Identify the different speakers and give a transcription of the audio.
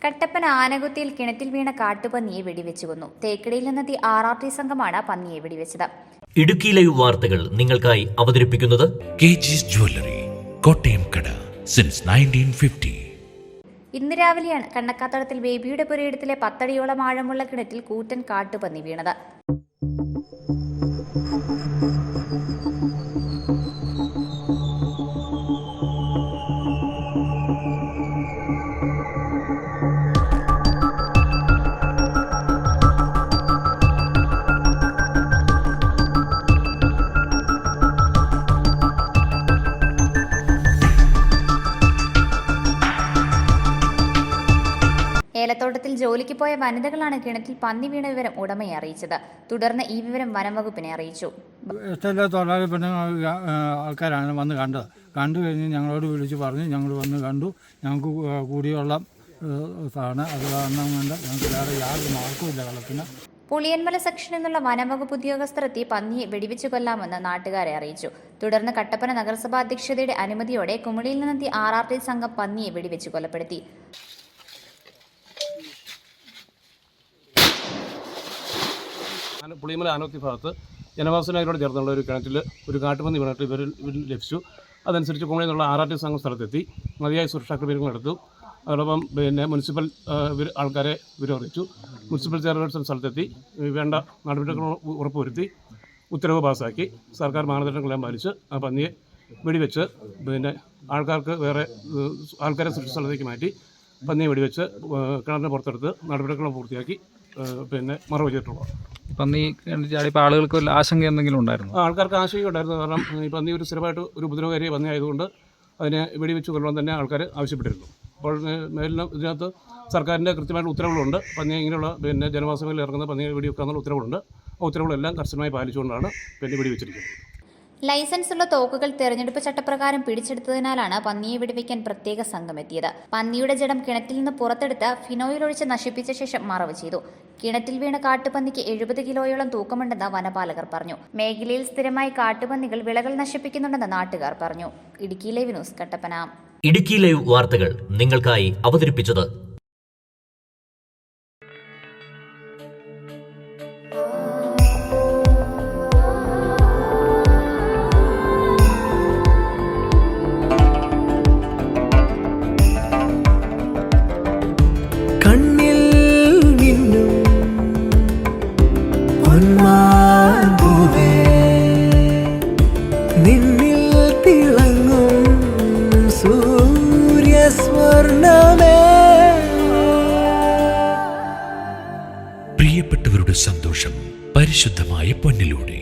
Speaker 1: കട്ടപ്പന ആനകുത്തിയിൽ കിണറ്റിൽ വീണ കാട്ടുപന്നിയെ വെടിവെച്ചു കൊന്നു. തേക്കടിയിൽ നിന്നെത്തിയ RRT സംഘമാണ് പന്നിയെ വെടിവെച്ചത്.
Speaker 2: ഇടുക്കി ലൈവ് വാർത്തകൾ നിങ്ങൾക്കായി അവതരിപ്പിക്കുന്നത്
Speaker 3: KG's ജ്വല്ലറി, കോട്ടയം കട സിൻസ് 1950.
Speaker 1: ഇന്ന് രാവിലെയാണ് കണ്ണക്കാത്തടത്തിൽ ബേബിയുടെ പുരയിടത്തിലെ 10 അടിയോളം ആഴമുള്ള കിണറ്റിൽ കൂറ്റൻ കാട്ടുപന്നി വീണത്. ഏലത്തോട്ടത്തിൽ ജോലിക്ക് പോയ വനിതകളാണ് കിണറ്റിൽ പന്നി വീണ വിവരം ഉടമയെ അറിയിച്ചത്. തുടർന്ന് ഈ വിവരം വനംവകുപ്പിനെ അറിയിച്ചു.
Speaker 4: തൊഴിലാളി പെണ്ണുങ്ങൾ ആൾക്കാരാണ് വന്ന് കണ്ടത്. കണ്ടു കഴിഞ്ഞ് ഞങ്ങളോട് വിളിച്ച് പറഞ്ഞ് ഞങ്ങൾ വന്ന് കണ്ടു. ഞങ്ങൾക്ക് കുടിവെള്ളം ആണ്, അത് കാരണം കൊണ്ട് ഞങ്ങൾക്ക് വേറെ യാതൊരു മാർക്കുമില്ല വെള്ളത്തിന്.
Speaker 1: പുളിയന്മല സെക്ഷനിൽ നിന്നുള്ള വനംവകുപ്പ് ഉദ്യോഗസ്ഥർ എത്തി പന്നിയെ വെടിവെച്ചു കൊല്ലാമെന്ന് നാട്ടുകാരെ അറിയിച്ചു. തുടർന്ന് കട്ടപ്പന നഗരസഭാ അധ്യക്ഷതയുടെ അനുമതിയോടെ കുമളിയിൽ നിന്നെത്തിയ RRT സംഘം പന്നിയെ വെടിവെച്ചു കൊലപ്പെടുത്തി.
Speaker 5: പുളിയമല ആനോത്തി ഭാഗത്ത് ജനവാസ മേഖലയോട് ചേർന്നുള്ള ഒരു കിണറ്റിൽ ഒരു കാട്ടുപന്നി വീണിട്ട് ഇവരിൽ ലഭിച്ചു. അതനുസരിച്ച് കുമളിയിൽ നിന്നുള്ള RRT സംഘം സ്ഥലത്തെത്തി മതിയായ സുരക്ഷാ ക്രമീകരണങ്ങൾ എടുത്തു. അതോടൊപ്പം മുനിസിപ്പൽ ആൾക്കാരെ വിവരം അറിയിച്ചു. മുനിസിപ്പൽ ചെയർപേഴ്സൺ സ്ഥലത്തെത്തി വേണ്ട നടപടികൾ ഉറപ്പുവരുത്തി ഉത്തരവ് പാസ്സാക്കി സർക്കാർ മാനദണ്ഡങ്ങളെല്ലാം പാലിച്ച് ആ പന്നിയെ വെടിവെച്ച് ആൾക്കാരെ സുരക്ഷിത സ്ഥലത്തേക്ക് മാറ്റി പന്നിയെ വെടിവെച്ച് കിണറിനെ പുറത്തെടുത്ത് നടപടികൾ പൂർത്തിയാക്കി മറവ് ചെയ്തിട്ടുള്ളൂ.
Speaker 6: പന്നി ചാടിയപ്പോൾ ആളുകൾക്ക് വല്ല ആശങ്ക എന്തെങ്കിലും ഉണ്ടായിരുന്നു?
Speaker 5: ആൾക്കാർക്ക് ആശങ്ക ഉണ്ടായിരുന്നു. കാരണം ഈ പന്നി ഒരു സ്ഥിരമായിട്ട് ഒരു ഉപദ്രവകാരിയെ പന്നി ആയതുകൊണ്ട് അതിനെ വെടിവെച്ച് കൊല്ലണം തന്നെ ആൾക്കാർ ആവശ്യപ്പെട്ടിരുന്നു. അപ്പോൾ മേലിലും ഇതിനകത്ത് സർക്കാരിൻ്റെ കൃത്യമായിട്ട് ഉത്തരവുകളുണ്ട്. പന്നി ഇങ്ങനെയുള്ള ജനവാസ മേഖലയിൽ ഇറങ്ങുന്ന പന്നിയെ വെടിവെക്കാനുള്ള ഉത്തരവുകളുണ്ട്. ആ ഉത്തരവുകളെല്ലാം കർശനമായി പാലിച്ചുകൊണ്ടാണ് വെടിവെച്ചിരിക്കുന്നത്.
Speaker 1: ലൈസൻസുള്ള തോക്കുകൾ തെരഞ്ഞെടുപ്പ് ചട്ടപ്രകാരം പിടിച്ചെടുത്തതിനാലാണ് പന്നിയെ വെടിവെക്കാൻ പ്രത്യേക സംഘം എത്തിയത്. പന്നിയുടെ ജഡം കിണറ്റിൽ നിന്ന് പുറത്തെടുത്ത് ഫിനോയിൽ ഒഴിച്ച് നശിപ്പിച്ച ശേഷം മറവ് ചെയ്തു. കിണറ്റിൽ വീണ കാട്ടുപന്നിക്ക് 70 കിലോയോളം തൂക്കമുണ്ടെന്ന് വനപാലകർ പറഞ്ഞു. മേഖലയിൽ സ്ഥിരമായി കാട്ടുപന്നികൾ വിളകൾ നശിപ്പിക്കുന്നുണ്ടെന്ന് നാട്ടുകാർ പറഞ്ഞു. Idukki live news, Kattappana.
Speaker 2: Idukki live വാർത്തകൾ നിങ്ങൾക്കായി അവതരിപ്പിച്ചത്
Speaker 7: നിന്നിൽ തിളങ്ങും സൂര്യസ്വർണ്ണമേ.
Speaker 3: പ്രിയപ്പെട്ടവരുടെ സന്തോഷം പരിശുദ്ധമായ പൊന്നിലൂടെ.